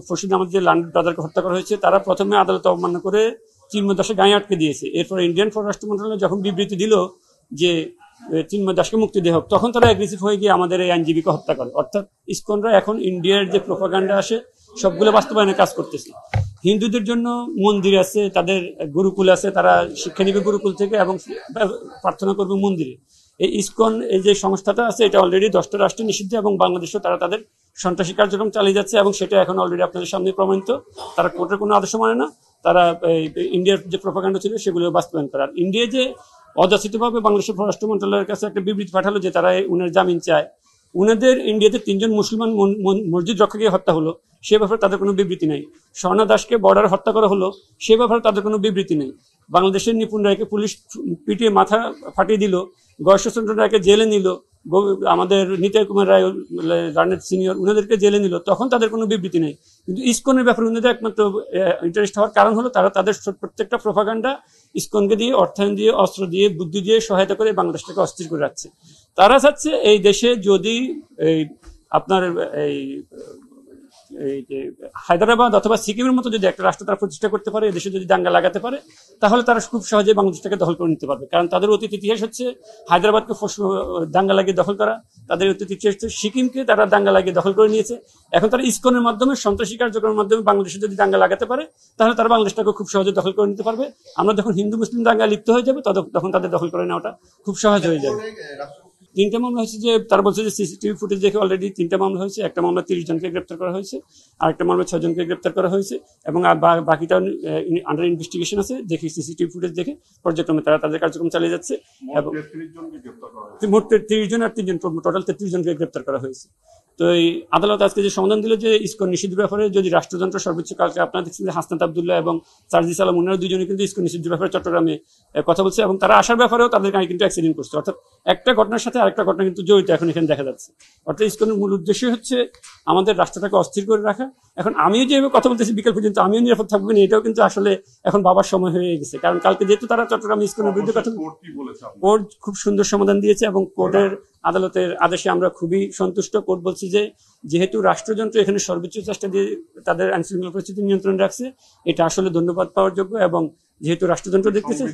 ফরশুদ আহমদ যে লান্ড ব্রাদারকে হত্যা করা হয়েছে, তারা প্রথমে আদালত অবমাননা করে চিন্ময় দাসের গায়ে আটকে দিয়েছে। এরপর ইন্ডিয়ান পররাষ্ট্র মন্ত্রণালয় যখন বিবৃতি দিল যে চিন্ময় দাসকে মুক্তি দেওয়া হোক, তখন তারা অ্যাগ্রেসিভ হয়ে গিয়ে আমাদের এই আইনজীবীকে হত্যা করে। অর্থাৎ ইসকনরা এখন ইন্ডিয়ার যে প্রোপাগান্ডা আসে সবগুলো বাস্তবায়নে কাজ করতেছে। হিন্দুদের জন্য মন্দির আছে, তাদের গুরুকুল আছে, তারা শিক্ষা নিবে গুরুকুল থেকে এবং প্রার্থনা করবে মন্দিরে। এই ইসকন এই যে সংস্থাটা আছে, এটা অলরেডি 10টা রাষ্ট্রে নিষিদ্ধ এবং বাংলাদেশেও তারা তাদের সন্ত্রাসী কার্যক্রম চালিয়ে যাচ্ছে এবং সেটা এখন অলরেডি আপনাদের সামনে প্রমাণিত। তারা কোর্টের কোনো আদেশ মানে না, তারা ইন্ডিয়ার যে প্রোপাগান্ডা ছিল সেগুলো বাস্তবায়ন করে। আর ইন্ডিয়া যে অযাচিতভাবে বাংলাদেশের পররাষ্ট্র মন্ত্রণালয়ের কাছে একটা বিবৃতি পাঠালো যে তারা উনার জামিন চায়, উনাদের ইন্ডিয়াতে 3জন মুসলমান মসজিদ রক্ষাকে হত্যা হলো, সে ব্যাপারে তাদের কোনো বিবৃতি নেই। স্বর্ণা দাসকে বর্ডারে হত্যা করা হলো, সে ব্যাপারে তাদের কোনো বিবৃতি নেই। বাংলাদেশের নিপুণ রায়কে পুলিশ পিটিয়ে মাথা ফাটিয়ে দিল, গয়েশ্বরচন্দ্র রায়কে জেলে নিল, আমাদের নিতাই কুমার রায় রানের সিনিয়র উনাদেরকে জেলে নিল, তখন তাদের কোনো বিবৃতি নেই। কিন্তু ইসকনের ব্যাপারে উনাদের একমাত্র ইন্টারেস্ট হওয়ার কারণ হলো তারা তাদের প্রত্যেকটা প্রোপাগান্ডা ইসকনকে দিয়ে, অর্থায়ন দিয়ে, অস্ত্র দিয়ে, বুদ্ধি দিয়ে সহায়তা করে বাংলাদেশটাকে অস্থির করে রাখছে। তারা চাচ্ছে এই দেশে যদি আপনার এই যে হায়দ্রাবাদ অথবা সিকিমের মতো যদি একটা রাষ্ট্র তারা প্রতিষ্ঠা করতে পারে, এদেশে যদি দাঙ্গা লাগাতে পারে, তাহলে তারা খুব সহজে বাংলাদেশটাকে দখল করে নিতে পারবে। কারণ তাদের অতীত ইতিহাস হচ্ছে হায়দ্রাবাদকে দাঙ্গা লাগিয়ে দখল করা, তাদের অতীত ইতিহাস হচ্ছে সিকিমকে তারা দাঙ্গা লাগিয়ে দখল করে নিয়েছে। এখন তারা ইসকনের মাধ্যমে, সন্ত্রাসী কার্যক্রমের মাধ্যমে বাংলাদেশে যদি দাঙ্গা লাগাতে পারে, তাহলে তারা বাংলাদেশটাকে খুব সহজে দখল করে নিতে পারবে। আমরা যখন হিন্দু মুসলিম দাঙ্গা লিপ্ত হয়ে যাবে তখন তাদের দখল করে নেওয়াটা খুব সহজ হয়ে যাবে। 3টা মামলা হয়েছে, যে তারা বলছে যে সিসিটিভি ফুটেজ দেখে অলরেডি 3টা মামলা হয়েছে। একটা মামলা 30 জনকে গ্রেপ্তার করা হয়েছে, আরেকটা মামলা 6 জনকে গ্রেপ্তার করা হয়েছে এবং বাকিটা আন্ডার ইনভেস্টিগেশন আছে। দেখি সিসিটিভি ফুটেজ দেখে পর্যায়ক্রমে তারা তাদের কার্যক্রম চালিয়ে যাচ্ছে এবং মোট 30 জন আর 3 জন, টোটাল 33 জনকে গ্রেপ্তার করা হয়েছে। তো এই আদালত আজকে যে সমাধান দিল যে ইসকন নিষিদ্ধ ব্যাপারে যদি রাষ্ট্রযন্ত্র সর্বোচ্চ, কালকে আপনারা দেখছেন যে হাসনাত আবদুল্লাহ এবং সার্জিস আলম ওনারা দুজনে কিন্তু ইসকন নিষিদ্ধ ব্যাপারে চট্টগ্রামে কথা বলছে এবং তারা আসার ব্যাপারেও তাদেরকে কিন্তু অ্যাক্সিডেন্ট করছে। অর্থাৎ একটা ঘটনার সাথে আরেকটা ঘটনা কিন্তু জড়িত এখন এখানে দেখা যাচ্ছে। অর্থাৎ ইসকনের মূল উদ্দেশ্য হচ্ছে আমাদের রাষ্ট্রটাকে অস্থির করে রাখা। এখন আমিও যেভাবে কথা বলতেছি বিকেল পর্যন্ত আমিও নিরাপদ থাকবো না, এটাও কিন্তু আসলে এখন বাবার সময় হয়ে গেছে। কারণ কালকে যেহেতু তারা চট্টগ্রাম ইসকনের বিরুদ্ধে কথা, কোর্ট খুব সুন্দর সমাধান দিয়েছে এবং কোর্টের আদালতের আদেশে আমরা খুবই সন্তুষ্ট। কোর্ট বলছে যে যেহেতু রাষ্ট্রযন্ত্র এখানে সর্বোচ্চ চেষ্টা দিয়ে তাদের আইনশৃঙ্খলা পরিস্থিতি নিয়ন্ত্রণ রাখছে, এটা আসলে ধন্যবাদ পাওয়ার যোগ্য। এবং যেহেতু রাষ্ট্রযন্ত্র দেখতেছে,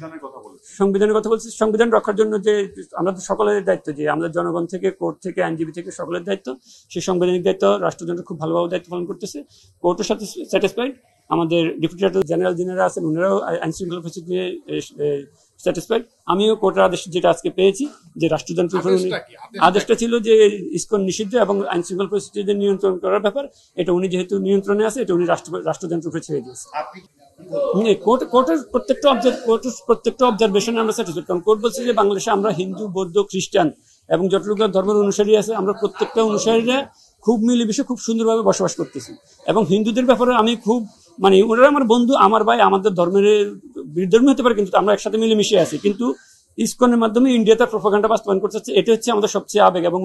সংবিধানের কথা বলছে, সংবিধান রক্ষার জন্য যে আমাদের সকলের দায়িত্ব, যে আমাদের জনগণ থেকে, কোর্ট থেকে, আইনজীবী থেকে সকলের দায়িত্ব, সেই সাংবিধানিক দায়িত্ব রাষ্ট্রযন্ত্র খুব ভালোভাবে দায়িত্ব পালন করতেছে। কোর্টের সাথে স্যাটিসফাইড, আমাদের ডেপুটি জেনারেল যিনারা আছেন ওনারাও আইনশৃঙ্খলা পরিস্থিতি নিয়ে স্যাটিসফাইড। আমিও কোর্টের আদেশ যেটা আজকে পেয়েছি যে রাষ্ট্রযন্ত্র আদেশটা ছিল যে ইসকন নিষিদ্ধ এবং আইনশৃঙ্খলা পরিস্থিতি নিয়ন্ত্রণ করার ব্যাপার, এটা উনি যেহেতু নিয়ন্ত্রণে আছে, এটা উনি রাষ্ট্রযন্ত্র উপরে ছেড়ে দিয়েছে। কোর্টের প্রত্যেকটা অবজারভেশনে আমরা স্যাটিসফাইড। কারণ কোর্ট বলছে যে বাংলাদেশে আমরা হিন্দু, বৌদ্ধ, খ্রিস্টান এবং যতটুকু ধর্মের অনুসারী আছে, আমরা প্রত্যেকটা অনুসারীরা খুব মিলেমিশে খুব সুন্দরভাবে বসবাস করতেছি। এবং হিন্দুদের ব্যাপারে আমি খুব ওনারা আমার বন্ধু, আমার ভাই, আমাদের ধর্মের বিরুদ্ধে হতে পারে কিন্তু আমরা একসাথে মিলেমিশে আছি। কিন্তু ইসকনের মাধ্যমে ইন্ডিয়া তার প্রোপাগান্ডা বাস্তবায়ন করতে হচ্ছে, এটা হচ্ছে আমাদের সবচেয়ে আবেগ এবং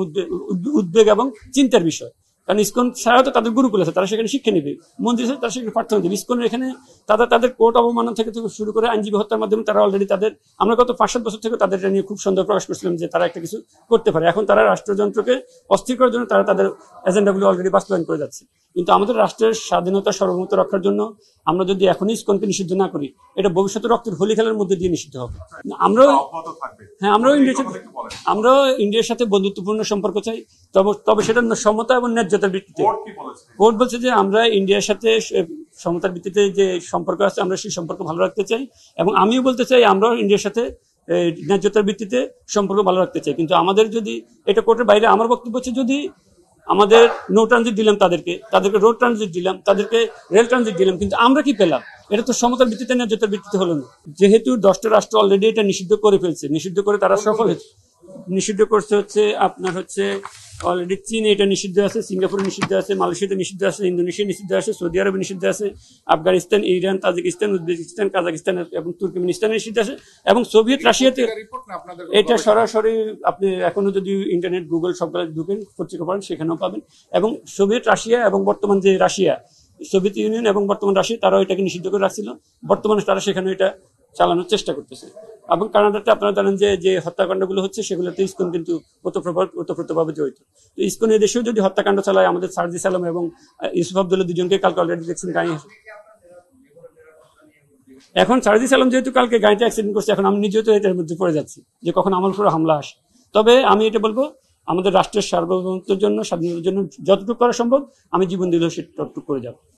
উদ্বেগ এবং চিন্তার বিষয়। কারণ ইসকন ছাড়াও তো তাদের গুরুকুল আছে, তারা সেখানে শিক্ষা নেবে, মন্দির আছে, তারা সেখানে প্রার্থনা দেবে। ইসকনের এখানে তাদের কোর্ট অবমাননা থেকে শুরু করে আইনজীবী হত্যার মাধ্যমে তারা অলরেডি আমরা গত 5-7 বছর থেকে তাদের নিয়ে খুব সন্দেহ প্রকাশ করছিলাম যে তারা একটা কিছু করতে পারে। এখন তারা রাষ্ট্রযন্ত্রকে অস্থির করার জন্য তারা তাদের এজেন্ডাগুলো অলরেডি বাস্তবায়ন করে যাচ্ছে। কিন্তু আমাদের রাষ্ট্রের স্বাধীনতা, সার্বভৌমত্ব রক্ষার জন্য আমরা যদি এখনই ইসকনকে নিষিদ্ধ না করি, এটা ভবিষ্যতে রক্তের হোলি খেলার মধ্যে দিয়ে নিষিদ্ধ হবে। আমরাও ইন্ডিয়ার সাথে বন্ধুত্বপূর্ণ সম্পর্ক চাই, তবে সেটা সমতা এবং ন্যায্যতার ভিত্তিতে। কোর্ট বলছে যে আমরা ইন্ডিয়ার সাথে সমতার ভিত্তিতে যে সম্পর্ক আছে, আমরা সেই সম্পর্ক ভালো রাখতে চাই। এবং আমিও বলতে চাই আমরাও ইন্ডিয়ার সাথে ন্যায্যতার ভিত্তিতে সম্পর্ক ভালো রাখতে চাই। কিন্তু আমাদের যদি এটা কোর্টের বাইরে, আমার বক্তব্য হচ্ছে যদি আমাদের নো ট্রানজিট দিলাম, তাদেরকে রোড ট্রানজিট দিলাম, তাদেরকে রেল ট্রানজিট দিলাম, কিন্তু আমরা কি পেলাম? এটা তো সমতার ভিত্তিতে, ন্যায্যতার ভিত্তিতে হলো না। যেহেতু 10টা রাষ্ট্র অলরেডি এটা নিষিদ্ধ করে ফেলছে, নিষিদ্ধ করে তারা সফল হয়েছে। নিষিদ্ধ করছে হচ্ছে আপনার অলরেডি চীন এটা নিষিদ্ধ আছে, সিঙ্গাপুরে নিষিদ্ধ আছে, মালয়েশিয়াতে নিষিদ্ধ আছে, ইন্দোনেশিয়া নিষিদ্ধ আছে, সৌদি আরবে নিষিদ্ধ আছে, Afghanistan, Iran, Tajikistan, Uzbekistan, Kazakhstan এবং তুর্কমেনিস্তানে নিষিদ্ধ আছে এবং সোভিয়েত রাশিয়াতে। এটা সরাসরি আপনি এখনো যদি ইন্টারনেট, গুগল সবগুলো ঢুকেন, পত্রিকা পড়েন, সেখানেও পাবেন। এবং সোভিয়েত রাশিয়া এবং বর্তমান যে রাশিয়া, সোভিয়েত ইউনিয়ন এবং বর্তমান রাশিয়া, তারাও এটাকে নিষিদ্ধ করে রাখছিল। বর্তমানে তারা সেখানে এটা চালানোর চেষ্টা করতেছে। এবং কানাডাতে আপনারা জানেন যে যে হত্যাকাণ্ডগুলো হচ্ছে সেগুলোতে ইসকন কিন্তু ওতপ্রোতভাবে জড়িত। তো ইসকন দেশেও যদি হত্যাকাণ্ড চালায়, আমাদের সার্জিস আলম এবং ইউসুফ আব্দুল্লাহ দুজনকে কালকে অলরেডি দেখছেন গাড়ি। এখন সার্জিস আলম যেহেতু কালকে গাড়িতে অ্যাক্সিডেন্ট করছে, এখন আমি নিজেও তো এটার মধ্যে পড়ে যাচ্ছি যে কখন আমার উপরে হামলা আসে। তবে আমি এটা বলবো, আমাদের রাষ্ট্রের সার্বভৌমত্বের জন্য, স্বাধীনতার জন্য যতটুকু করা সম্ভব আমি জীবন দিলেও সেটুকু করে যাবো।